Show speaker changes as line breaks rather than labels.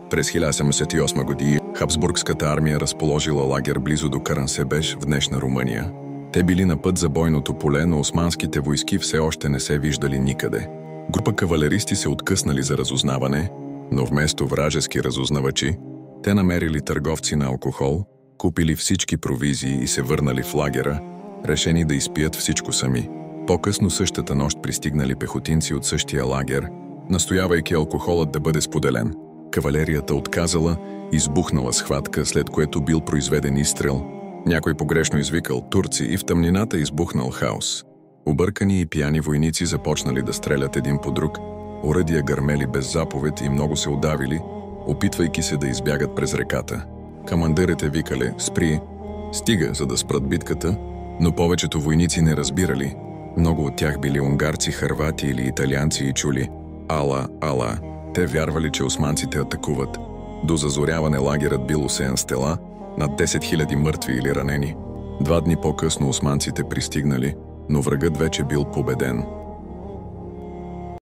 През 1078 година Хабсбургската армия разположила лагер близо до Карансебеш в днешна Румъния. Те били на път за бойното поле, но османските войски все още не се виждали никъде. Група кавалеристи се откъснали за разузнаване, но вместо вражески разузнавачи, те намерили търговци на алкохол, купили всички провизии и се върнали в лагера, решени да изпият всичко сами. По-късно същата нощ пристигнали пехотинци от същия лагер, настоявайки алкохолът да бъде споделен. Кавалерията отказала, избухнала схватка, след което бил произведен изстрел. Някой погрешно извикал турци и в тъмнината избухнал хаос. Объркани и пияни войници започнали да стрелят един по друг, оръдия гърмели без заповед и много се удавили, опитвайки се да избягат през реката. Командирите викали «Спри!», «Стига!», за да спрат битката, но повечето войници не разбирали. Много от тях били унгарци, хървати или италианци и чули «Ала, ала!». Те вярвали, че османците атакуват. До зазоряване лагерът бил осеян с тела, над 10 000 мъртви или ранени. 2 дни по-късно османците пристигнали, но врагът вече бил победен.